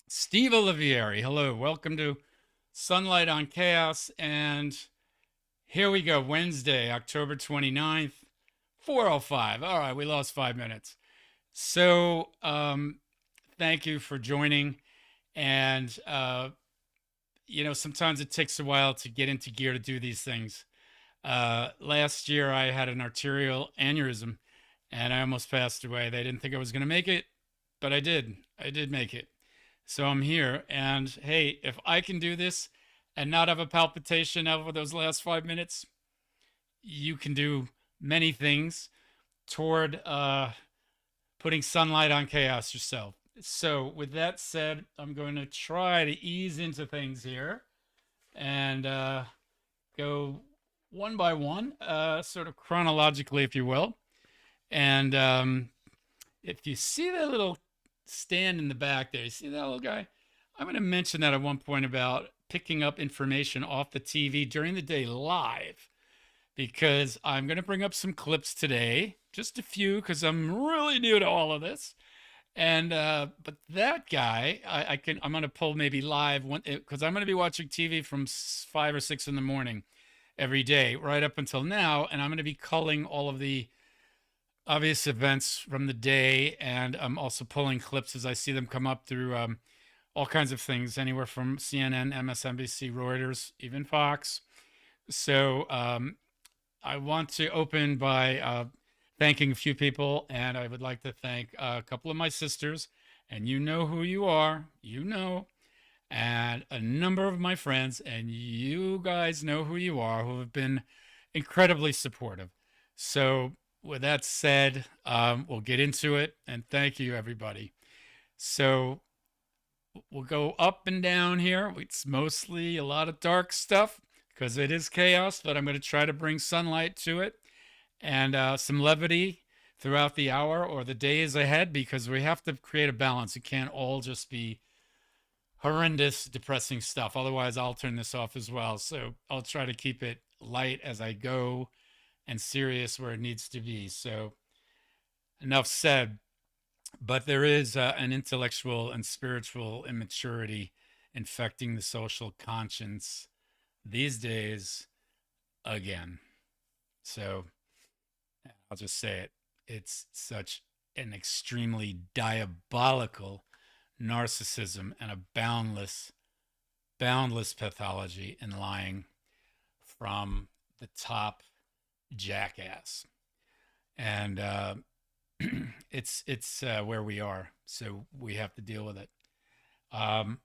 Steve Olivieri. Hello, welcome to Sunlight on Chaos. And here we go, Wednesday, October 29th, 4:05. All right, we lost 5 minutes. So, thank you for joining. And, sometimes it takes a while to get into gear to do these things. Last year, I had an arterial aneurysm and I almost passed away. They didn't think I was going to make it, but I did. I did make it. So I'm here. And hey, if I can do this and not have a palpitation over those last 5 minutes, you can do many things toward putting sunlight on chaos yourself. So, with that said, I'm going to try to ease into things here and go one by one, sort of chronologically, if you will. And if you see that little stand in the back there, you see that little guy? I'm going to mention that at one point about picking up information off the TV during the day live because I'm going to bring up some clips today, just a few because I'm really new to all of this. And but that guy, I'm going to pull maybe live because I'm going to be watching TV from 5 or 6 in the morning every day right up until now, and I'm going to be culling all of the obvious events from the day, and I'm also pulling clips as I see them come up through all kinds of things, anywhere from CNN, MSNBC, Reuters, even Fox. So I want to open by thanking a few people, and I would like to thank a couple of my sisters, and you know who you are, and a number of my friends, and you guys know who you are, who have been incredibly supportive. So with that said, we'll get into it, and thank you, everybody. So we'll go up and down here. It's mostly a lot of dark stuff because it is chaos, but I'm going to try to bring sunlight to it and some levity throughout the hour or the days ahead because we have to create a balance. It can't all just be horrendous, depressing stuff. Otherwise, I'll turn this off as well. So I'll try to keep it light as I go and serious where it needs to be. So, enough said. But there is an intellectual and spiritual immaturity infecting the social conscience these days again. So, I'll just say it. It's such an extremely diabolical narcissism and a boundless pathology and lying from the top jackass. And it's where we are, so we have to deal with it. Um,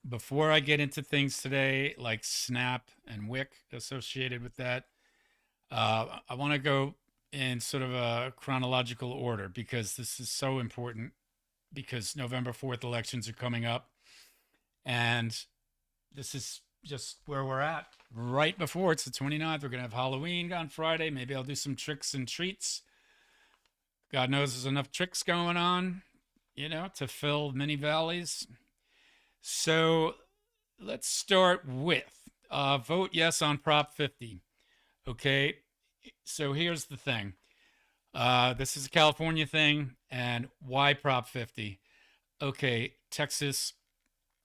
Before I get into things today, like Snap and Wick associated with that, I want to go in sort of a chronological order because this is so important. Because November 4th elections are coming up, and this is just where we're at. Right before it's the 29th, we're gonna have Halloween on Friday. Maybe I'll do some tricks and treats. God knows there's enough tricks going on, to fill many valleys. So let's start with vote yes on Prop 50. Okay, so here's the thing. This is a California thing, and why Prop 50? Okay, Texas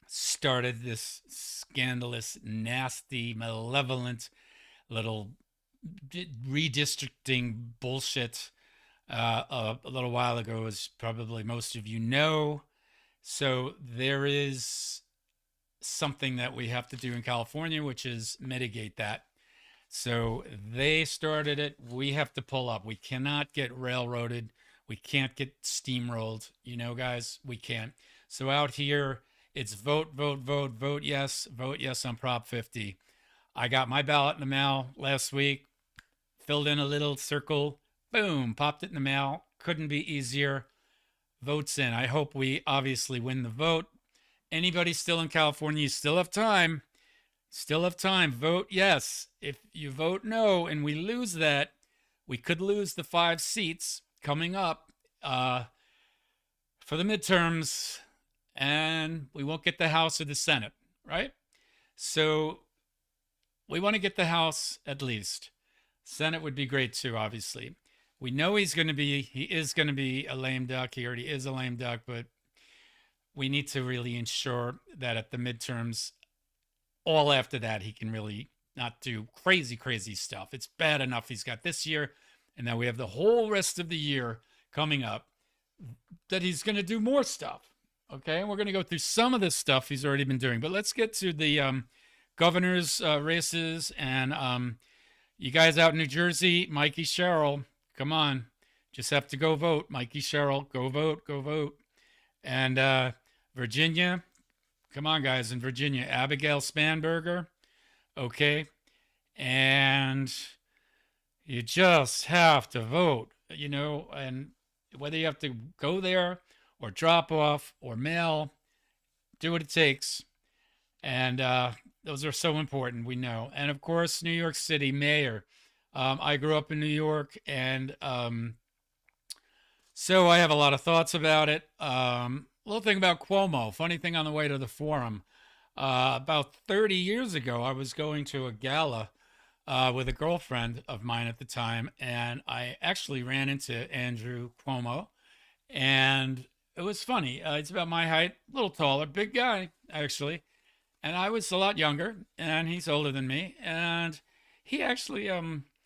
started this scandalous, nasty, malevolent little redistricting bullshit a little while ago, as probably most of you know. So there is something that we have to do in California, which is mitigate that. So they started it. We have to pull up. We cannot get railroaded. We can't get steamrolled. Guys, we can't. So out here, it's vote, vote, vote, vote yes on Prop 50. I got my ballot in the mail last week, filled in a little circle, boom, popped it in the mail. Couldn't be easier. Votes in. I hope we obviously win the vote. Anybody still in California, you still have time. Still have time. Vote yes. If you vote no and we lose that, we could lose the 5 seats coming up for the midterms, and we won't get the House or the Senate, right? So we want to get the House at least. Senate would be great too, obviously. We know he is going to be a lame duck. He already is a lame duck, but we need to really ensure that at the midterms, all after that, he can really not do crazy, crazy stuff. It's bad enough he's got this year, and now we have the whole rest of the year coming up that he's going to do more stuff. Okay, and we're going to go through some of this stuff he's already been doing. But let's get to the governor's races. And you guys out in New Jersey, Mikey Sherrill, come on. Just have to go vote. Mikey Sherrill, go vote, go vote. And Virginia, come on, guys, in Virginia, Abigail Spanberger, okay? And you just have to vote, and whether you have to go there or drop off or mail, do what it takes. And those are so important, we know. And of course, New York City mayor. I grew up in New York, and so I have a lot of thoughts about it. Little thing about Cuomo, funny thing on the way to the forum. About 30 years ago, I was going to a gala with a girlfriend of mine at the time, and I actually ran into Andrew Cuomo, and it was funny. He's about my height, a little taller, big guy, actually. And I was a lot younger, and he's older than me. And he actually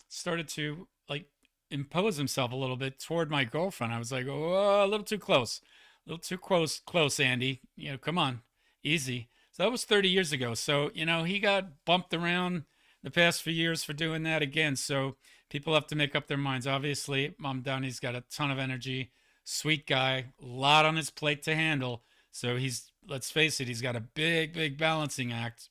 started to like impose himself a little bit toward my girlfriend. I was like, oh, a little too close, a little too close, Andy. Come on, easy. So that was 30 years ago. So he got bumped around the past few years for doing that again. So people have to make up their minds. Obviously, Mom Downey's got a ton of energy, sweet guy, a lot on his plate to handle. So let's face it, he's got a big, big balancing act.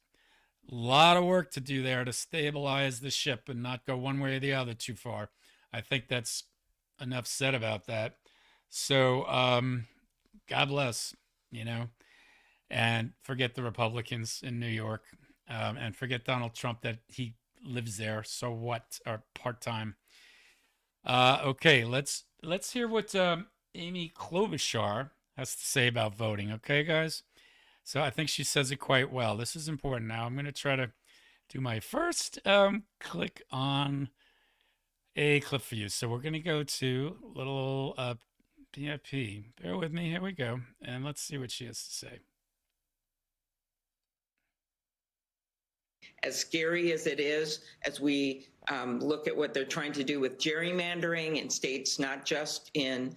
A lot of work to do there to stabilize the ship and not go one way or the other too far. I think that's enough said about that. So, God bless, and forget the Republicans in New York, and forget Donald Trump that he lives there. So what? Or part-time. Okay, let's hear what Amy Klobuchar has to say about voting. Okay, guys? So I think she says it quite well. This is important. Now I'm going to try to do my first click on a clip for you. So we're going to go to little PIP. Bear with me. Here we go. And let's see what she has to say. As scary as it is, as we look at what they're trying to do with gerrymandering in states, not just in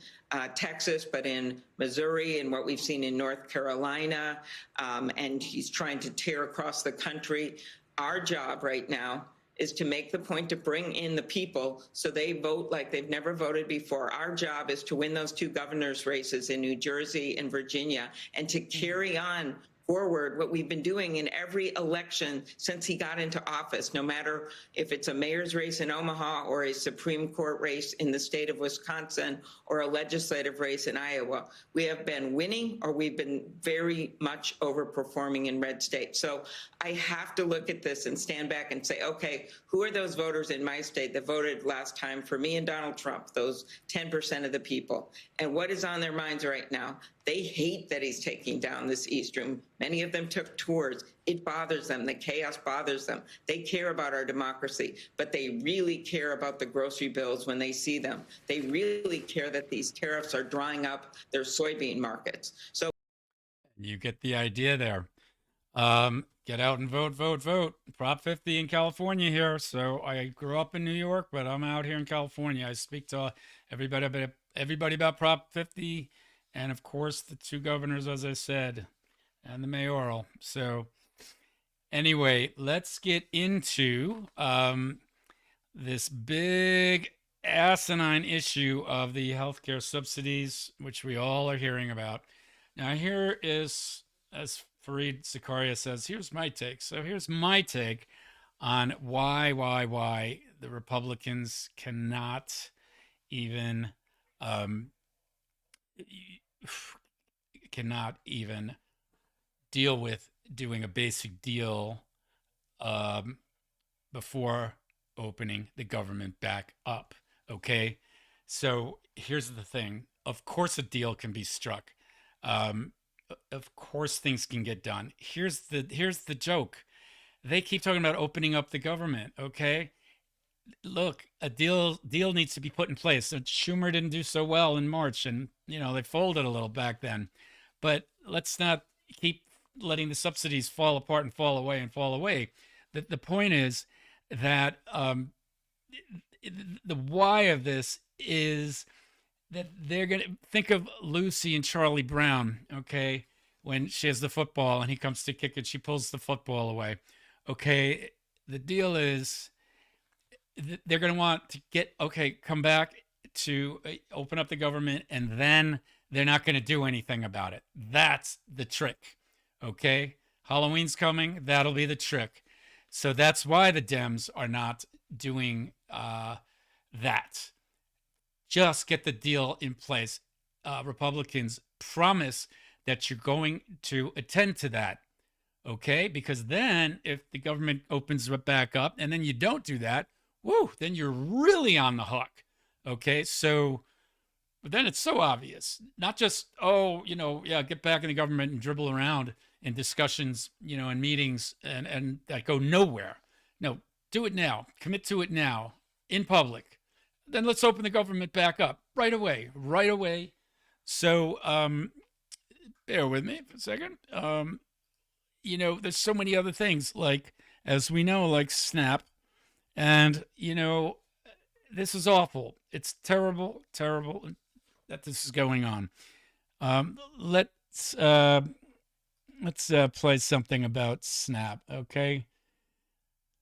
Texas, but in Missouri and what we've seen in North Carolina, and he's trying to tear across the country. Our job right now is to make the point to bring in the people so they vote like they've never voted before. Our job is to win those 2 governor's races in New Jersey and Virginia and to carry on forward what we've been doing in every election since he got into office, no matter if it's a mayor's race in Omaha or a Supreme Court race in the state of Wisconsin or a legislative race in Iowa. We have been winning, or we've been very much overperforming in red states. So I have to look at this and stand back and say, okay, who are those voters in my state that voted last time for me and Donald Trump, those 10% of the people? And what is on their minds right now? They hate that he's taking down this East Room. Many of them took tours. It bothers them. The chaos bothers them. They care about our democracy, but they really care about the grocery bills when they see them. They really care that these tariffs are drying up their soybean markets. So you get the idea there. Get out and vote, vote, vote. Prop 50 in California here. So I grew up in New York, but I'm out here in California. I speak to everybody about Prop 50. And of course, the 2 governors, as I said, and the mayoral. So anyway, let's get into this big asinine issue of the healthcare subsidies, which we all are hearing about. Now, here is, as Fareed Zakaria says, here's my take. So here's my take on why the Republicans cannot even deal with doing a basic deal before opening the government back up. Okay, so here's the thing. Of course a deal can be struck. Of course things can get done. Here's the joke. They keep talking about opening up the government. Okay, look, a deal needs to be put in place. So Schumer didn't do so well in March, and they folded a little back then. But let's not keep letting the subsidies fall apart and fall away and fall away. The point is that the why of this is that they're going to think of Lucy and Charlie Brown, okay, when she has the football and he comes to kick it, she pulls the football away. Okay, the deal is they're going to want to come back to open up the government, and then they're not going to do anything about it. That's the trick. Okay, Halloween's coming. That'll be the trick. So that's why the Dems are not doing that. Just get the deal in place. Republicans promise that you're going to attend to that. Okay, because then if the government opens it back up and then you don't do that, woo, then you're really on the hook. Okay, so but then it's so obvious. Not just, oh, get back in the government and dribble around in discussions, in meetings and that go nowhere. No, do it now. Commit to it now in public. Then let's open the government back up right away. So bear with me for a second. There's so many other things like, as we know, like SNAP. And, this is awful. It's terrible that this is going on. Let's play something about SNAP, okay?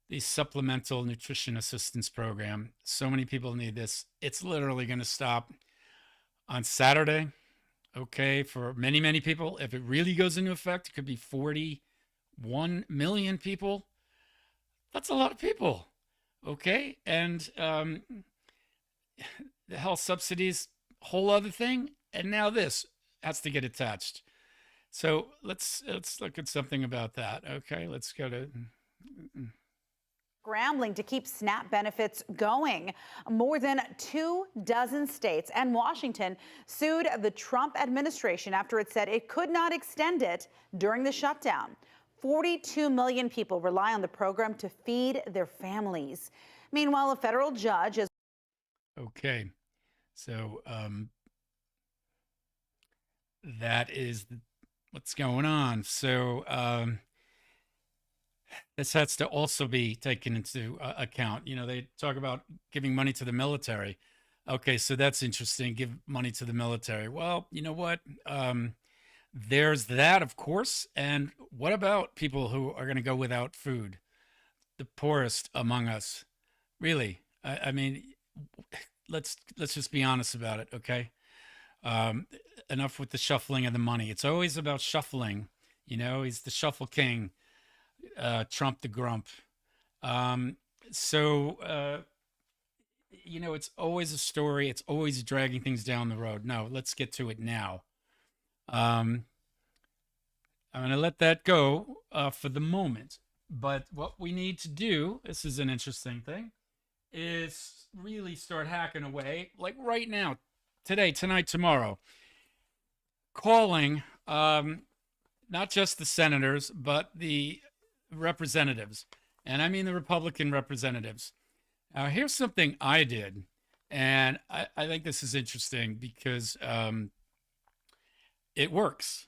The Supplemental Nutrition Assistance Program. So many people need this. It's literally going to stop on Saturday, okay, for many, many people. If it really goes into effect, it could be 41 million people. That's a lot of people, okay? And the health subsidies, whole other thing. And now this has to get attached. So let's look at something about that, okay? Let's go to... Scrambling to keep SNAP benefits going. More than 24 states and Washington sued the Trump administration after it said it could not extend it during the shutdown. 42 million people rely on the program to feed their families. Meanwhile, a federal judge has... Okay, so that is what's going on. So this has to also be taken into account. They talk about giving money to the military. Okay, so that's interesting. Give money to the military. Well, you know what? There's that, of course. And what about people who are going to go without food? The poorest among us. Really? I mean, let's just be honest about it, okay? Enough with the shuffling of the money. It's always about shuffling. He's the shuffle king. Trump the grump. It's always a story. It's always dragging things down the road. No, let's get to it now. I'm going to let that go for the moment. But what we need to do, this is an interesting thing, is really start hacking away, like right now, today, tonight, tomorrow, calling not just the senators, but the representatives. And I mean the Republican representatives. Here's something I did. And I think this is interesting because it works.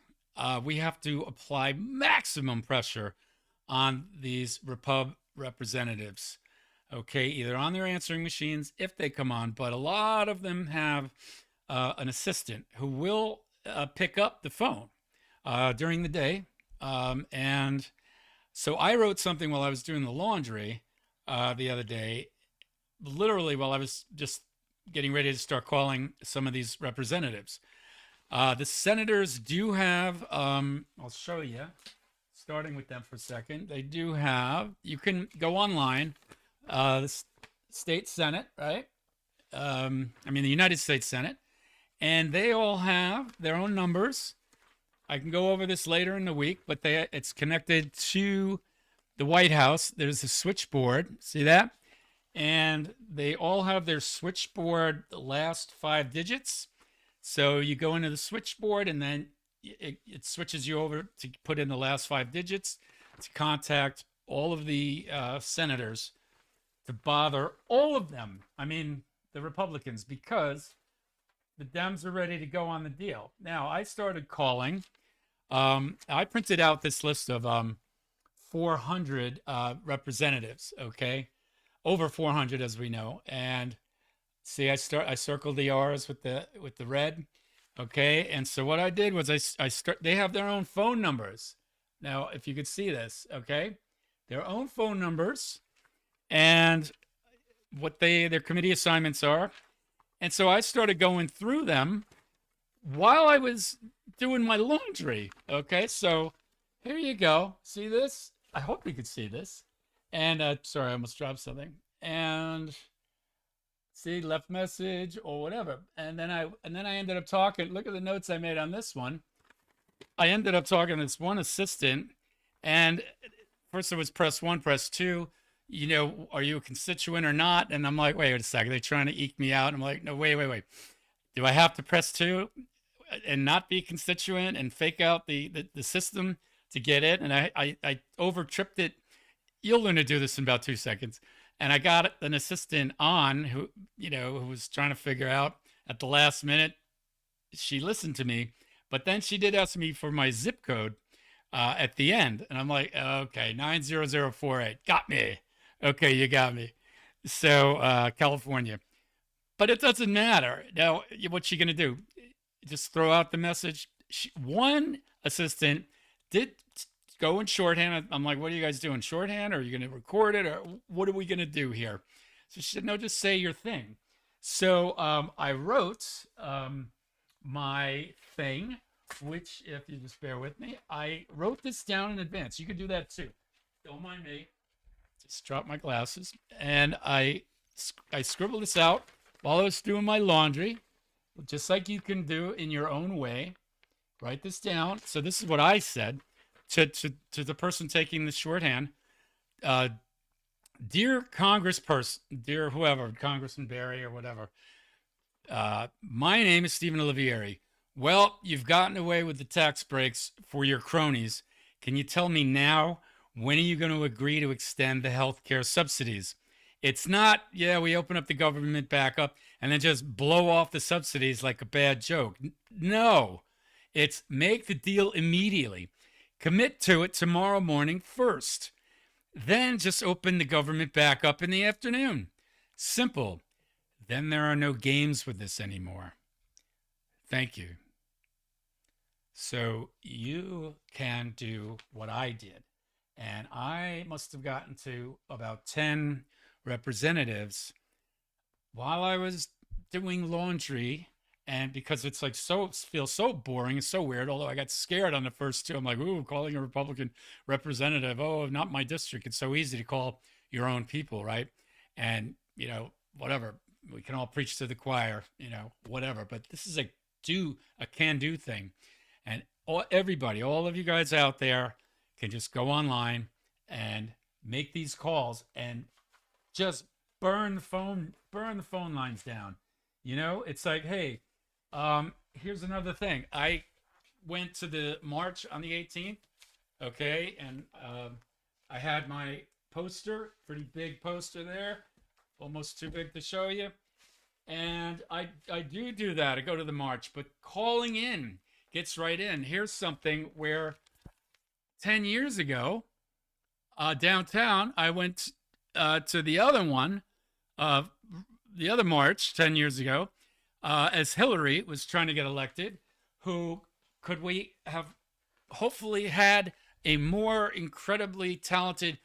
We have to apply maximum pressure on these representatives. Okay, either on their answering machines if they come on, but a lot of them have an assistant who will pick up the phone during the day. And so I wrote something while I was doing the laundry the other day, literally while I was just getting ready to start calling some of these representatives. The senators do have, I'll show you, starting with them for a second. They do have, you can go online, the state Senate, right? The United States Senate, and they all have their own numbers. I can go over this later in the week, but it's connected to the White House. There's a switchboard. See that? And they all have their switchboard, the last 5 digits. So you go into the switchboard and then it switches you over to put in the last 5 digits to contact all of the senators, to bother all of them. The Republicans, because the Dems are ready to go on the deal. Now, I started calling I printed out this list of 400 representatives. Okay, over 400 as we know. And see, I circled the R's with the red. Okay, and so what I did was I start. They have their own phone numbers. Now, if you could see this, okay, their own phone numbers and what their committee assignments are. And so I started going through them while I was doing my laundry. Okay, so here you go. See this? I hope you could see this. And sorry, I almost dropped something. And see, left message or whatever. And then I ended up talking. Look at the notes I made on this one. I ended up talking to this one assistant, and first it was press one, press two. You know, are you a constituent or not? And I'm like, wait a second, they're trying to eke me out. I'm like, no, wait. Do I have to press two and not be constituent and fake out the system to get it? And I over tripped it. You'll learn to do this in about 2 seconds. And I got an assistant on who was trying to figure out at the last minute. She listened to me, but then she did ask me for my zip code at the end. And I'm like, okay, 90048. Got me. Okay, you got me. So California. But it doesn't matter. Now, what's she going to do? Just throw out the message? One assistant did go in shorthand. I'm like, what are you guys doing? Shorthand? Or are you going to record it? Or what are we going to do here? So she said, no, just say your thing. So I wrote my thing, which, if you just bear with me, I wrote this down in advance. You could do that too. Don't mind me. Just drop my glasses. And I scribbled this out while I was doing my laundry, just like you can do in your own way. Write this down. So this is what I said to the person taking the shorthand. Dear Congressperson, dear whoever, Congressman Barry or whatever, my name is Stephen Olivieri. Well, you've gotten away with the tax breaks for your cronies. Can you tell me now, when are you going to agree to extend the health care subsidies? It's not, yeah, we open up the government back up and then just blow off the subsidies like a bad joke. No, it's make the deal immediately. Commit to it tomorrow morning first. Then just open the government back up in the afternoon. Simple. Then there are no games with this anymore. Thank you. So you can do what I did. And I must have gotten to about 10 representatives while I was doing laundry. And because it's like feels so boring, it's so weird. Although I got scared on the first two. I'm like, ooh, calling a Republican representative. Oh, not my district. It's so easy to call your own people, right? And, whatever. We can all preach to the choir, whatever. But this is a can-do thing. And everybody, all of you guys out there can just go online and make these calls and just burn the phone lines down. It's like, hey, here's another thing. I went to the march on the 18th, okay, and I had my poster, pretty big poster there, almost too big to show you. And I do that. I go to the march, but calling in gets right in. Here's something where 10 years ago, downtown, I went to the other one, the other march 10 years ago, as Hillary was trying to get elected. Who could we have hopefully had a more incredibly talented,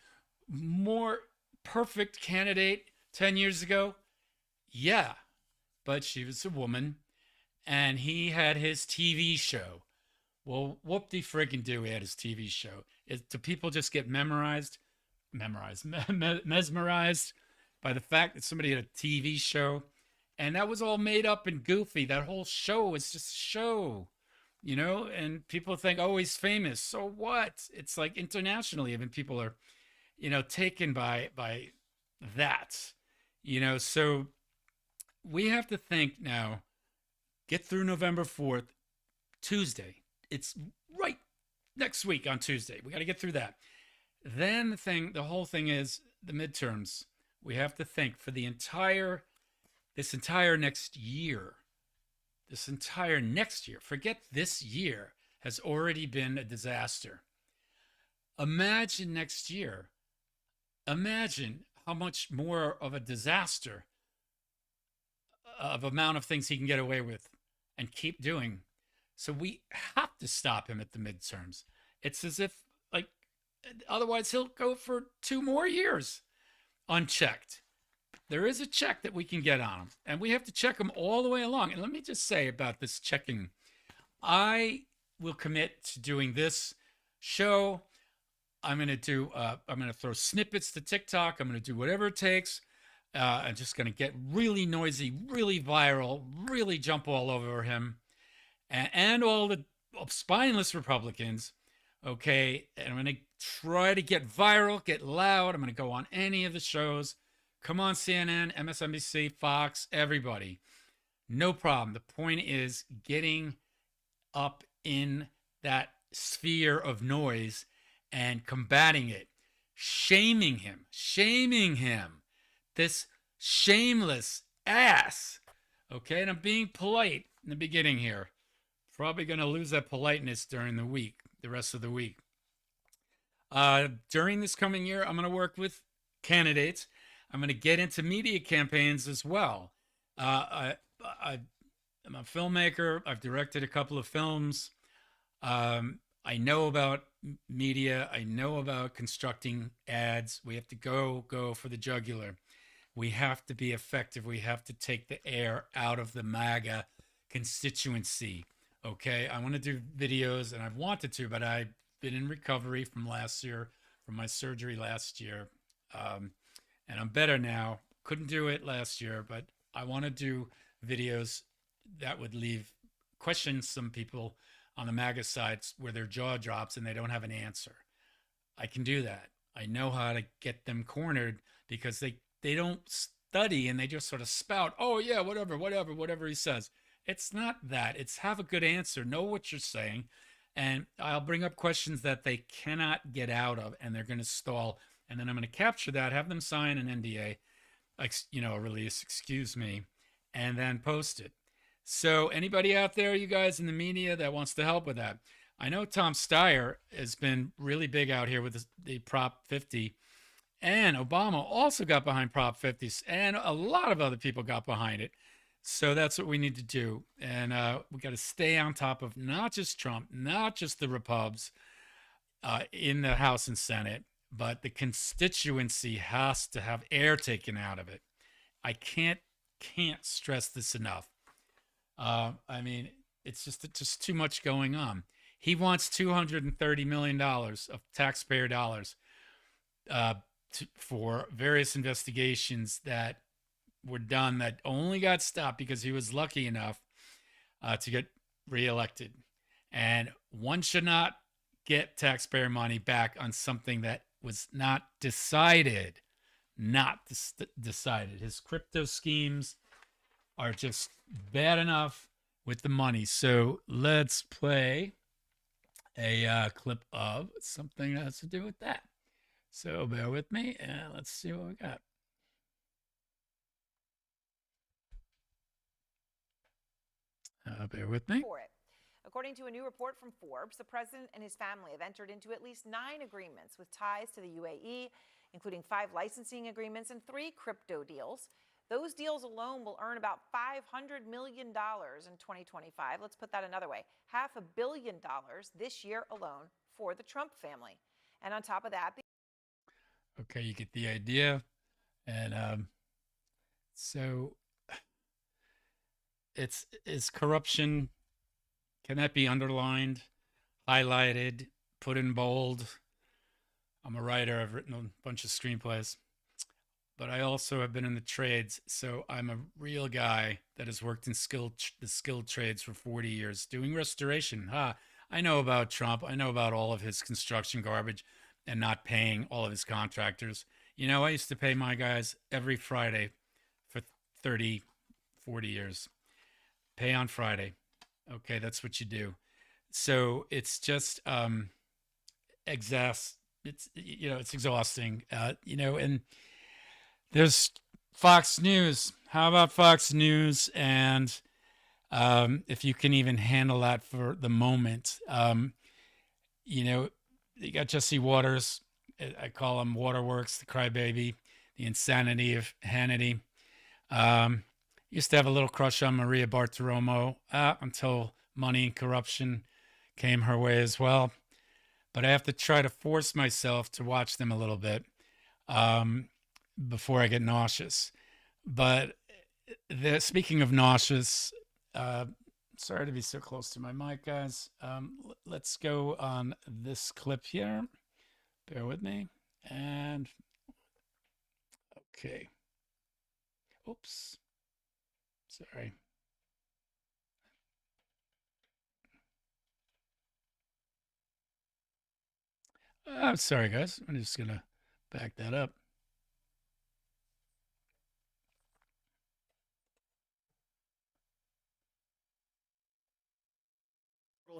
more perfect candidate 10 years ago? Yeah, but she was a woman, and he had his TV show. Well, whoop-de-friggin-do, he had his TV show. Do people just get mesmerized by the fact that somebody had a TV show? And that was all made up and goofy. That whole show was just a show, and people think, oh, he's famous. So what? It's like internationally, even people are, taken by that, so we have to think now, get through November 4th, Tuesday. It's right next week on Tuesday. We got to get through that. Then the whole thing is the midterms. We have to think for this entire next year. Forget this year. has already been a disaster. Imagine next year. Imagine how much more of a disaster of amount of things he can get away with and keep doing. So we have to stop him at the midterms. It's as if, like, otherwise he'll go for 2 more years unchecked. There is a check that we can get on him, and we have to check him all the way along. And let me just say about this checking, I will commit to doing this show. I'm going to throw snippets to TikTok. I'm going to do whatever it takes. I'm just going to get really noisy, really viral, really jump all over him and all the spineless Republicans. Okay. And I'm going to try to get viral, get loud. I'm going to go on any of the shows. Come on, CNN, MSNBC, Fox, everybody. No problem. The point is getting up in that sphere of noise and combating it, shaming him, this shameless ass. Okay, and I'm being polite in the beginning here. Probably going to lose that politeness during the week, the rest of the week. During this coming year, I'm going to work with candidates. I'm going to get into media campaigns as well. I'm a filmmaker. I've directed a couple of films. I know about media. I know about constructing ads. We have to go for the jugular. We have to be effective. We have to take the air out of the MAGA constituency. Okay, I want to do videos, and I've wanted to, but I've been in recovery from last year, from my surgery last year, and I'm better now. Couldn't do it last year, but I want to do videos that would question some people on the MAGA sides where their jaw drops and they don't have an answer. I can do that. I know how to get them cornered because they don't study and they just sort of spout, oh yeah, whatever he says. It's not that. It's have a good answer, know what you're saying, and I'll bring up questions that they cannot get out of and they're going to stall. And then I'm going to capture that, have them sign an NDA, a release, excuse me, and then post it. So anybody out there, you guys in the media that wants to help with that, I know Tom Steyer has been really big out here with the Prop 50, and Obama also got behind Prop 50, and a lot of other people got behind it. So that's what we need to do. And we got to stay on top of not just Trump, not just the Repubs in the House and Senate, but the constituency has to have air taken out of it. I can't stress this enough. I mean, it's just too much going on. He wants $230 million of taxpayer dollars for various investigations that were done that only got stopped because he was lucky enough to get reelected. And one should not get taxpayer money back on something that was not decided. Decided. His crypto schemes are just bad enough with the money. So let's play a clip of something that has to do with that. So bear with me and let's see what we got. Bear with me. For it. According to a new report from Forbes, the president and his family have entered into at least 9 agreements with ties to the UAE, including 5 licensing agreements and 3 crypto deals. Those deals alone will earn about $500 million in 2025. Let's put that another way. $500 million this year alone for the Trump family. And on top of that, okay, you get the idea. And so is corruption, can that be underlined, highlighted, put in bold? I'm a writer. I've written a bunch of screenplays, but I also have been in the trades. So I'm a real guy that has worked in the skilled trades for 40 years doing restoration. I know about Trump. I know about all of his construction garbage and not paying all of his contractors. You know, I used to pay my guys every Friday for 30, 40 years. Pay on Friday. Okay, that's what you do. So it's just it's exhausting. And there's Fox News. How about Fox News? And if you can even handle that for the moment. You know, you got Jesse Waters. I call him Waterworks, the crybaby, the insanity of Hannity. Used to have a little crush on Maria Bartiromo until money and corruption came her way as well. But I have to try to force myself to watch them a little bit before I get nauseous. But speaking of nauseous, sorry to be so close to my mic, guys. Let's go on this clip here. Bear with me. And okay. Oops. Sorry. I'm sorry, guys. I'm just going to back that up.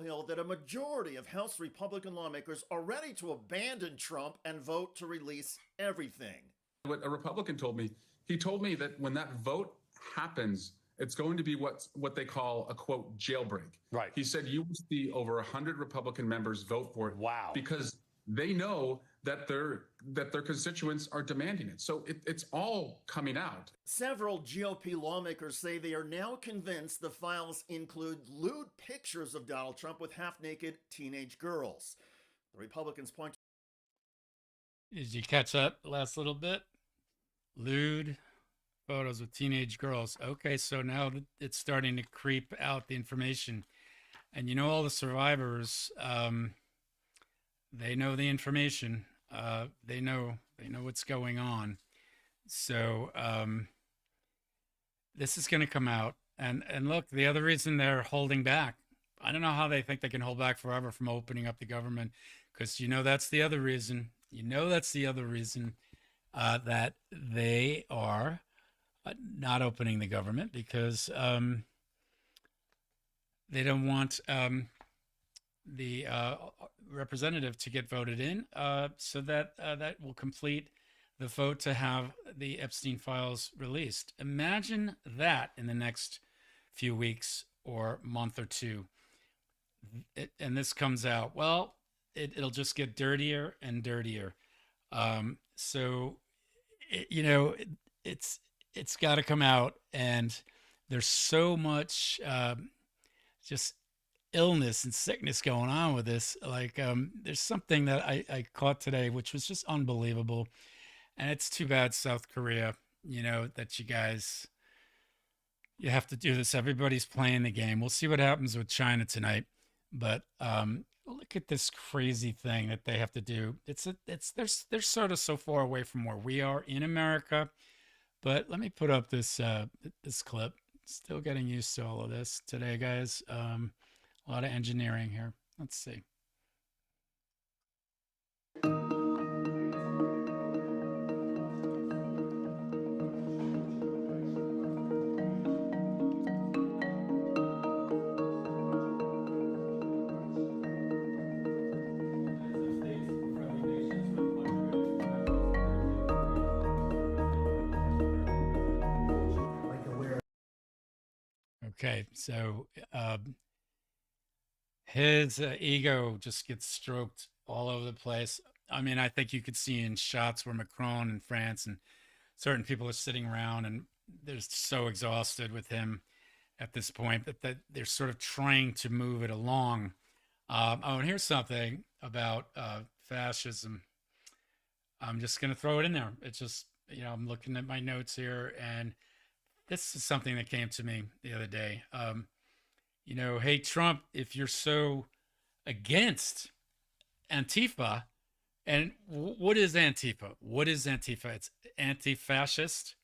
Hill that a majority of House Republican lawmakers are ready to abandon Trump and vote to release everything. What a Republican told me, he told me that when that vote happens, it's going to be what they call a, quote, jailbreak. Right. He said you will see over 100 Republican members vote for it. Wow. Because they know that their constituents are demanding it. So it's all coming out. Several GOP lawmakers say they are now convinced the files include lewd pictures of Donald Trump with half-naked teenage girls. The Republicans point. Did you catch that last little bit? Lewd photos with teenage girls. Okay, so now it's starting to creep out the information. And you know, all the survivors, they know the information. They know what's going on. So this is going to come out. And look, the other reason they're holding back, I don't know how they think they can hold back forever from opening up the government, because that's the other reason. That's the other reason that they are not opening the government, because they don't want the representative to get voted in, so that that will complete the vote to have the Epstein files released. Imagine that in the next few weeks or month or two, and this comes out. Well, it'll just get dirtier and dirtier. So, it's got to come out, and there's so much just illness and sickness going on with this. Like, there's something that I caught today, which was just unbelievable. And it's too bad, South Korea, that you have to do this. Everybody's playing the game. We'll see what happens with China tonight. But look at this crazy thing that they have to do. They're sort of so far away from where we are in America. But let me put up this this clip. Still getting used to all of this today, guys. A lot of engineering here. Let's see. Okay, so his ego just gets stroked all over the place. I mean, I think you could see in shots where Macron in France and certain people are sitting around and they're so exhausted with him at this point that they're sort of trying to move it along. And here's something about fascism. I'm just going to throw it in there. It's just, I'm looking at my notes here, and this is something that came to me the other day. Hey, Trump, if you're so against Antifa, and what is Antifa? What is Antifa? It's anti-fascist.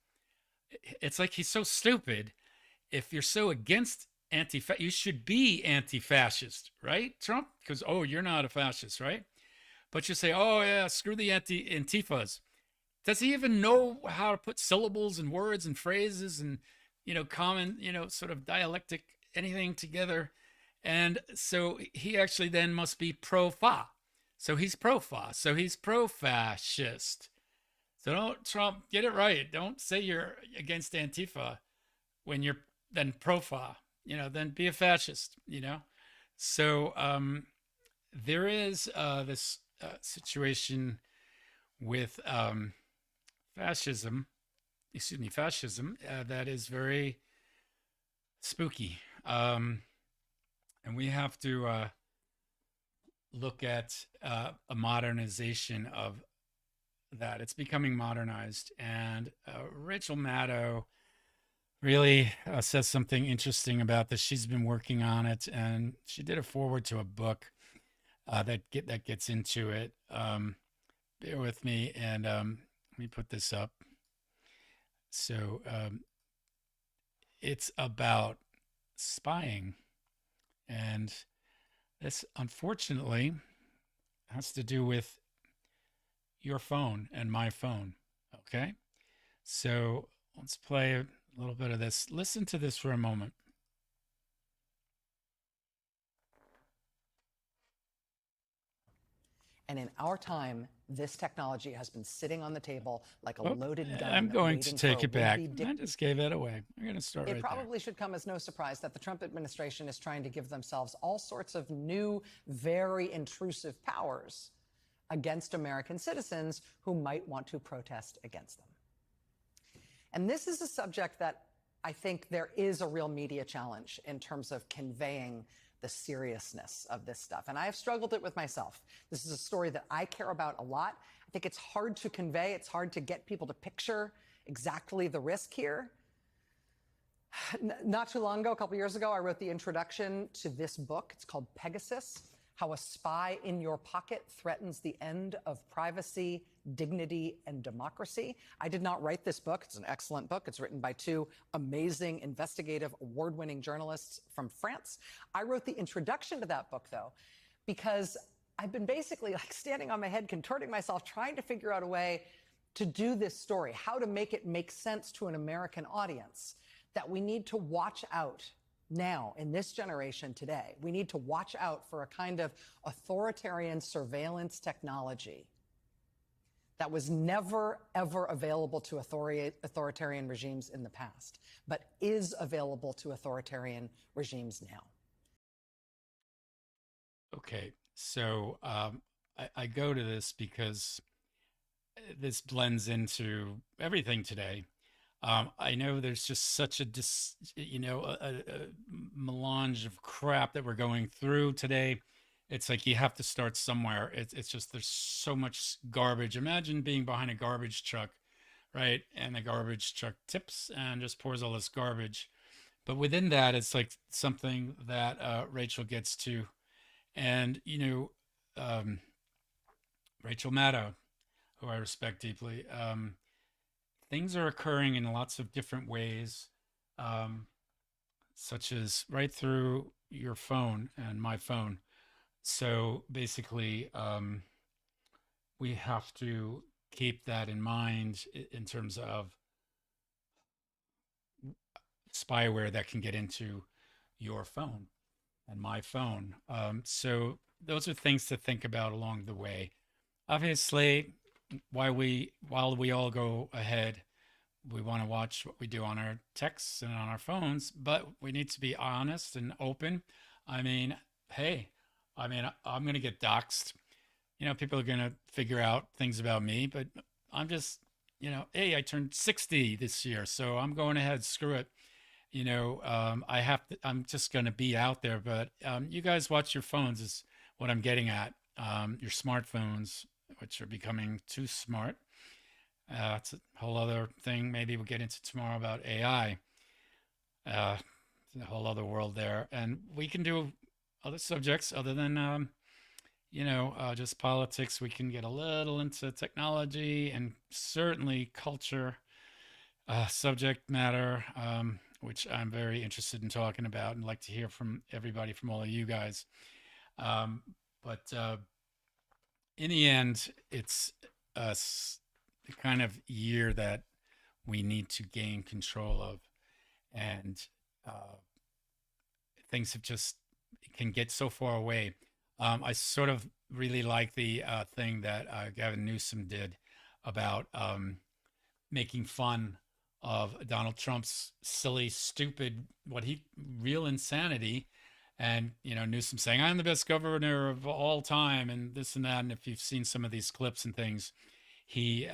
It's like he's so stupid. If you're so against Antifa, you should be anti-fascist, right, Trump? Because, you're not a fascist, right? But you say, yeah, screw the Antifas. Does he even know how to put syllables and words and phrases and, common, sort of dialectic, anything together? And so he actually then must be pro-fa. So he's pro-fa. So he's pro-fascist. So don't, Trump, get it right. Don't say you're against Antifa when you're then pro-fa. then be a fascist. So there is this situation with fascism, that is very spooky. And we have to look at a modernization of that. It's becoming modernized. And Rachel Maddow really says something interesting about this. She's been working on it, and she did a foreword to a book that gets into it. Bear with me, and let me put this up. So it's about spying, and this unfortunately has to do with your phone and my phone. Okay, so let's play a little bit of this. Listen to this for a moment. And in our time, this technology has been sitting on the table like a Oh, loaded gun. I'm going to waiting take for it a back. would-be I just gave that away. I'm going to start It right there. probably should come as no surprise that the Trump administration is trying to give themselves all sorts of new, very intrusive powers against American citizens who might want to protest against them. And this is a subject that I think there is a real media challenge in terms of conveying the seriousness of this stuff. And I have struggled it with myself. This is a story that I care about a lot. I think it's hard to convey. It's hard to get people to picture exactly the risk here. Not too long ago, a couple years ago, I wrote the introduction to this book. It's called Pegasus: How a Spy in Your Pocket Threatens the End of Privacy, Dignity, and Democracy. I did not write this book. It's an excellent book. It's written by two amazing, investigative, award-winning journalists from France. I wrote the introduction to that book, though, because I've been basically like standing on my head, contorting myself, trying to figure out a way to do this story, how to make it make sense to an American audience, that we need to watch out now in this generation today. We need to watch out for a kind of authoritarian surveillance technology that was never, ever available to authoritarian regimes in the past, but is available to authoritarian regimes now. Okay, so I go to this because this blends into everything today. I know there's just such a melange of crap that we're going through today. It's like you have to start somewhere. It's just there's so much garbage. Imagine being behind a garbage truck, right? And the garbage truck tips and just pours all this garbage. But within that, it's like something that Rachel gets to. And, Rachel Maddow, who I respect deeply, things are occurring in lots of different ways, such as right through your phone and my phone. So basically, we have to keep that in mind in terms of spyware that can get into your phone and my phone. So those are things to think about along the way. Obviously, while we all go ahead, we want to watch what we do on our texts and on our phones, but we need to be honest and open. I mean, hey, I'm going to get doxxed. People are going to figure out things about me, but I'm just, hey, I turned 60 this year, so I'm going ahead, screw it. I'm just going to be out there, but you guys watch your phones is what I'm getting at. Your smartphones, which are becoming too smart. It's a whole other thing. Maybe we'll get into tomorrow about AI. A whole other world there. And we can do other subjects other than, just politics. We can get a little into technology and certainly culture, subject matter, which I'm very interested in talking about and like to hear from everybody, from all of you guys. But in the end, it's the kind of year that we need to gain control of. And things have just can get so far away. I sort of really like the thing that Gavin Newsom did about making fun of Donald Trump's silly, stupid, real insanity. And, Newsom saying, I'm the best governor of all time and this and that. And if you've seen some of these clips and things, he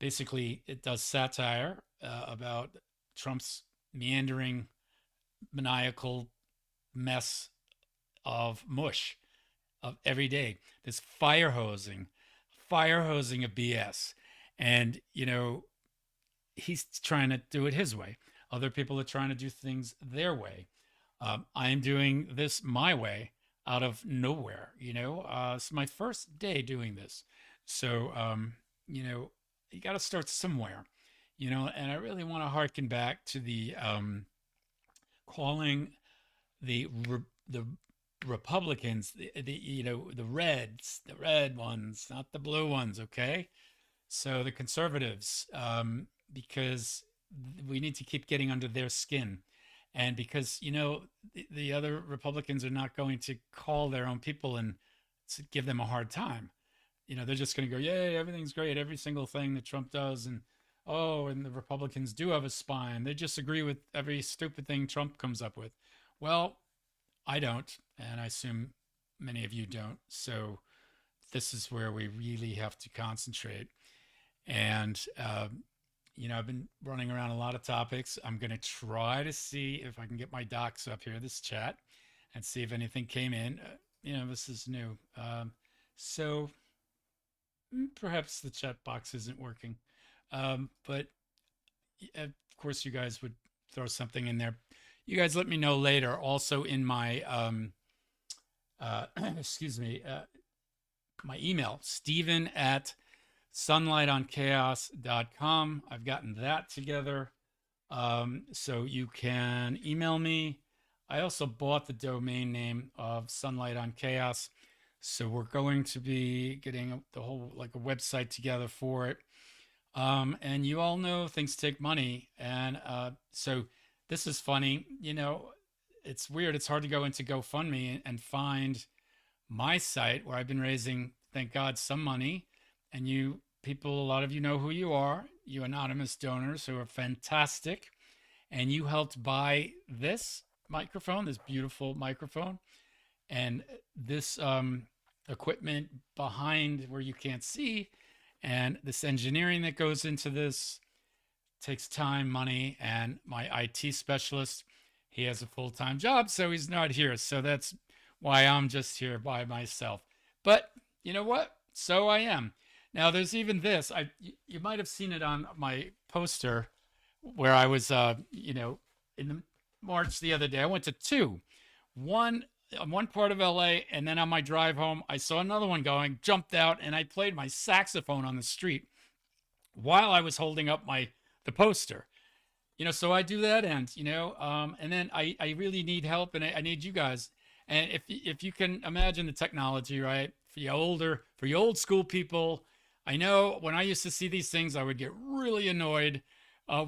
basically it does satire about Trump's meandering, maniacal mess of mush of every day, this fire hosing of BS. And, he's trying to do it his way. Other people are trying to do things their way. I'm doing this my way out of nowhere. It's my first day doing this. So, you got to start somewhere, and I really want to harken back to the calling the Republicans, the Reds, the red ones, not the blue ones. Okay. So the conservatives, because we need to keep getting under their skin. And because, the other Republicans are not going to call their own people and to give them a hard time. They're just going to go, yay, everything's great. Every single thing that Trump does. And the Republicans do have a spine. They just agree with every stupid thing Trump comes up with. Well, I don't. And I assume many of you don't. So this is where we really have to concentrate. And, I've been running around a lot of topics. I'm going to try to see if I can get my docs up here, this chat, and see if anything came in. This is new. So perhaps the chat box isn't working. But of course, you guys would throw something in there. You guys let me know later. Also in my, my email, Stephen@sunlightonchaos.com. I've gotten that together. So you can email me. I also bought the domain name of Sunlight on Chaos. So we're going to be getting the whole, like a website together for it. And you all know things take money. And so this is funny. It's weird. It's hard to go into GoFundMe and find my site where I've been raising, thank God, some money. And you people, a lot of you know who you are, you anonymous donors who are fantastic. And you helped buy this microphone, this beautiful microphone, and this equipment behind where you can't see. And this engineering that goes into this takes time, money, and my IT specialist, he has a full-time job, so he's not here. So that's why I'm just here by myself. But you know what? So I am. Now there's even this. You might have seen it on my poster where I was, in the March the other day. I went to two. One part of LA, and then on my drive home, I saw another one going, jumped out, and I played my saxophone on the street while I was holding up the poster. So I do that end, and then I really need help, and I need you guys. And if you can imagine the technology, right? For you old school people, I know when I used to see these things, I would get really annoyed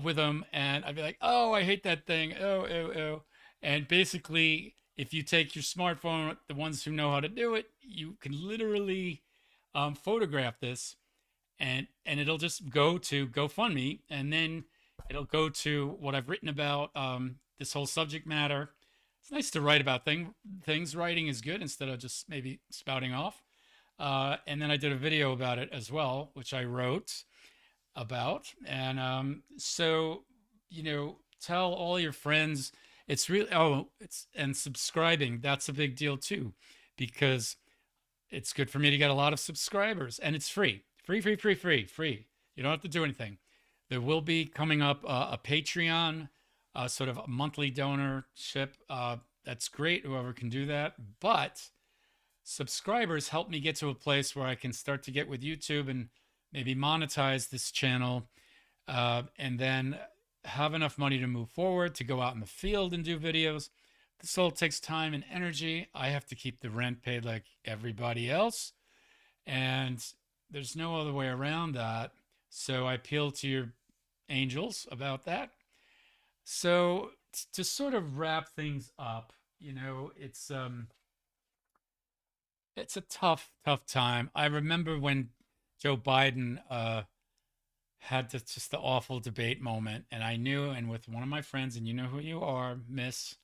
with them, and I'd be like, oh, I hate that thing. Oh. And basically, if you take your smartphone, the ones who know how to do it, you can literally photograph this, and it'll just go to GoFundMe, and then it'll go to what I've written about, this whole subject matter. It's nice to write about things. Writing is good instead of just maybe spouting off. And then I did a video about it as well, which I wrote about. And so, tell all your friends. It's really, and subscribing. That's a big deal too, because it's good for me to get a lot of subscribers, and it's free. Free. You don't have to do anything. There will be coming up a Patreon, sort of a monthly donorship. That's great, whoever can do that. But subscribers help me get to a place where I can start to get with YouTube and maybe monetize this channel, and then have enough money to move forward, to go out in the field and do videos. This all takes time and energy. I have to keep the rent paid like everybody else, and there's no other way around that. So I appeal to your angels about that. So to sort of wrap things up, it's a tough time. I remember when Joe Biden had just the awful debate moment. And I knew, and with one of my friends, and you know who you are, Miss,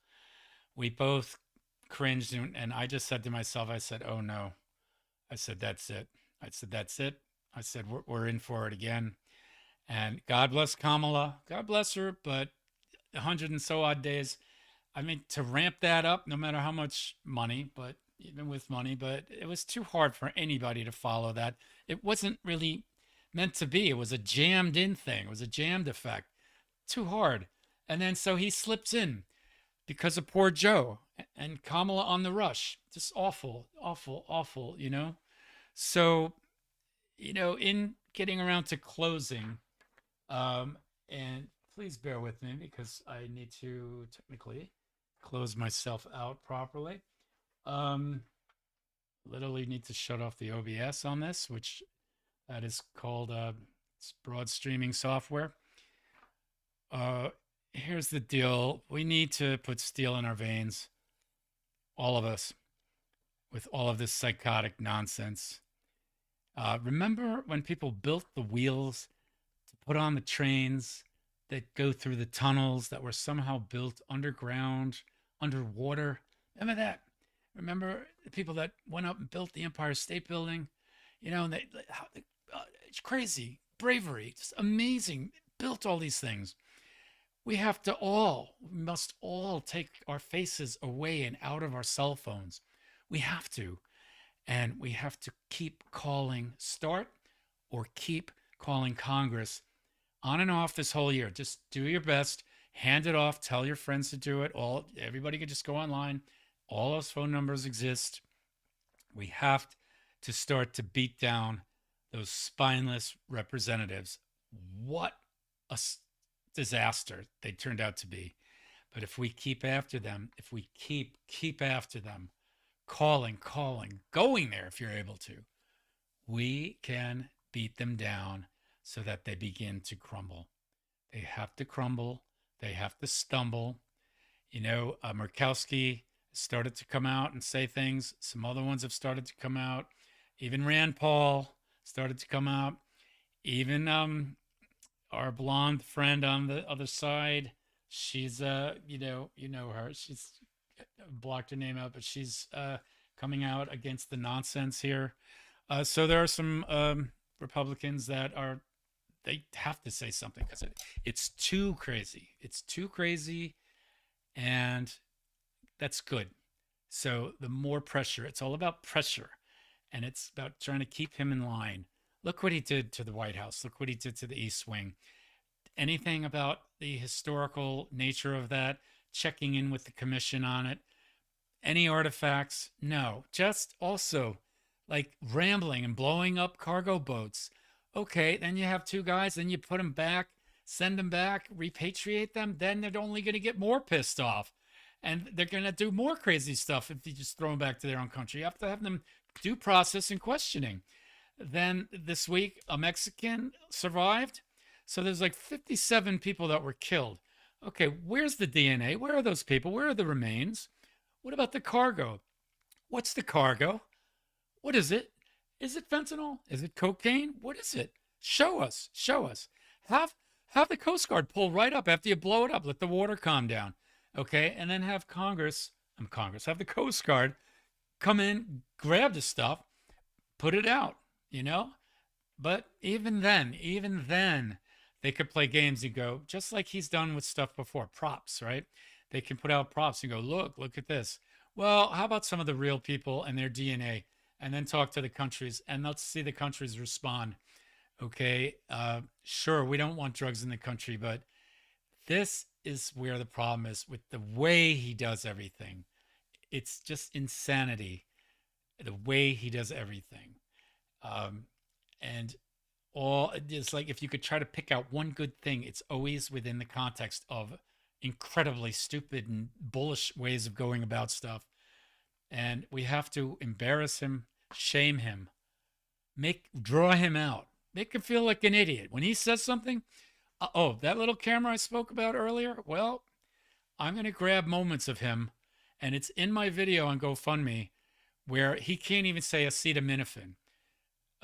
we both cringed. And I just said to myself, I said, oh no. I said, that's it. I said, that's it. I said, we're in for it again. And God bless Kamala. God bless her. But 100 and so odd days. I mean, to ramp that up, no matter how much money, but even with money, but it was too hard for anybody to follow that. It wasn't really meant to be. It was a jammed in thing. It was a jammed effect. Too hard. And then so he slips in because of poor Joe and Kamala on the rush. Just awful, awful, awful, you know? So, you know, in getting around to closing, and please bear with me because I need to technically close myself out properly. Literally need to shut off the OBS on this, which that is called it's broad streaming software. Here's the deal. We need to put steel in our veins, all of us, with all of this psychotic nonsense. Remember when people built the wheels to put on the trains that go through the tunnels that were somehow built underground, underwater? Remember that? Remember the people that went up and built the Empire State Building? You know, and it's crazy. Bravery, just amazing. Built all these things. We must all take our faces away and out of our cell phones. We have to. And we have to keep calling start or keep calling Congress on and off this whole year. Just do your best. Hand it off. Tell your friends to do it. Everybody can just go online. All those phone numbers exist. We have to start to beat down those spineless representatives. What a disaster they turned out to be. But if we keep after them, if we keep after them, calling, going there if you're able to, we can beat them down so that they begin to crumble. They have to crumble. They have to stumble. You know, Murkowski started to come out and say things. Some other ones have started to come out. Even Rand Paul started to come out. Even our blonde friend on the other side, she's you know her. She's blocked her name out, but she's coming out against the nonsense here. So there are some Republicans that they have to say something because it's too crazy. It's too crazy, and that's good. So the more pressure, it's all about pressure, and it's about trying to keep him in line. Look what he did to the White House. Look what he did to the East Wing. Anything about the historical nature of that, checking in with the commission on it, any artifacts? No. Just also like rambling and blowing up cargo boats. Okay, then you have two guys, then you put them back, send them back, repatriate them. Then they're only going to get more pissed off. And they're going to do more crazy stuff if you just throw them back to their own country. You have to have them due process and questioning. Then this week, a Mexican survived. So there's like 57 people that were killed. Okay, where's the DNA? Where are those people? Where are the remains? What about the cargo? What's the cargo? What is it? Is it fentanyl? Is it cocaine? What is it? Show us. Show us. Have the Coast Guard pull right up after you blow it up. Let the water calm down. Okay, and then have have the Coast Guard come in, grab the stuff, put it out, you know? But even then, they could play games and go, just like he's done with stuff before, props, right? They can put out props and go, look at this. Well, how about some of the real people and their DNA? And then talk to the countries, and let's see the countries respond. Okay, sure, we don't want drugs in the country, but this is where the problem is with the way he does everything. It's just insanity, the way he does everything. And it's like if you could try to pick out one good thing, it's always within the context of incredibly stupid and bullish ways of going about stuff. And we have to embarrass him, shame him, draw him out, make him feel like an idiot. When he says something, that little camera I spoke about earlier, well, I'm going to grab moments of him, and it's in my video on GoFundMe where he can't even say acetaminophen.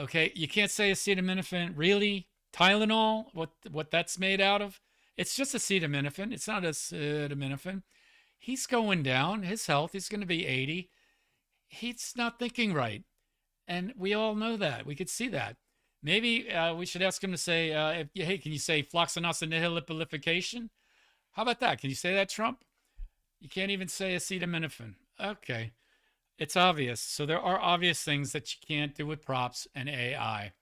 Okay, you can't say acetaminophen? Really? Tylenol, what that's made out of, it's just acetaminophen. It's not acetaminophen. He's going down. His health, he's going to be 80. He's not thinking right. And we all know that. We could see that. Maybe we should ask him to say, hey, can you say floxinaucinihilipilification? How about that? Can you say that, Trump? You can't even say acetaminophen. Okay. It's obvious. So there are obvious things that you can't do with props and AI.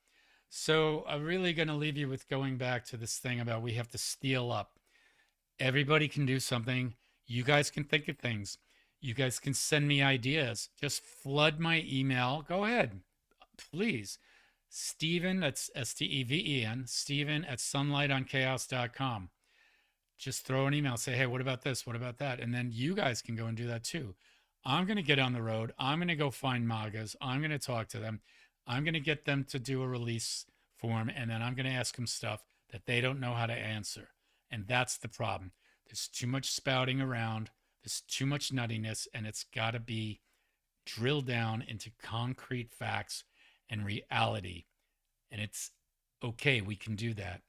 So I'm really going to leave you with going back to this thing about we have to steal up. Everybody can do something. You guys can think of things. You guys can send me ideas. Just flood my email. Go ahead. Please. Steven, that's Steven, Steven at sunlightonchaos.com. Just throw an email. Say, hey, what about this? What about that? And then you guys can go and do that too. I'm going to get on the road. I'm going to go find MAGAs. I'm going to talk to them. I'm going to get them to do a release form, and then I'm going to ask them stuff that they don't know how to answer. And that's the problem. There's too much spouting around. There's too much nuttiness, and it's got to be drilled down into concrete facts and reality. And it's okay. We can do that.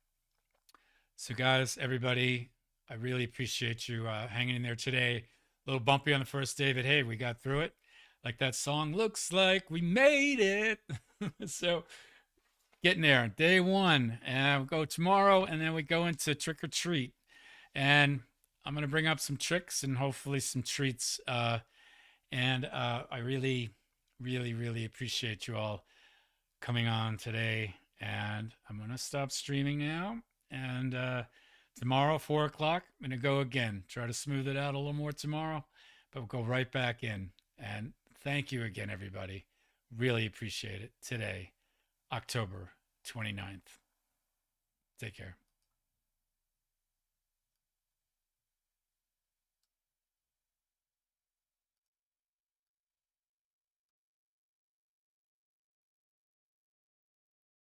So, guys, everybody, I really appreciate you hanging in there today. A little bumpy on the first day, but hey, we got through it. Like that song, looks like we made it. So getting there, day one, and we'll go tomorrow, and then we go into trick or treat. And I'm going to bring up some tricks and hopefully some treats. I really, really, really appreciate you all coming on today. And I'm going to stop streaming now. And tomorrow, 4 o'clock, I'm going to go again. Try to smooth it out a little more tomorrow, but we'll go right back in. And thank you again, everybody. Really appreciate it. Today, October 29th. Take care.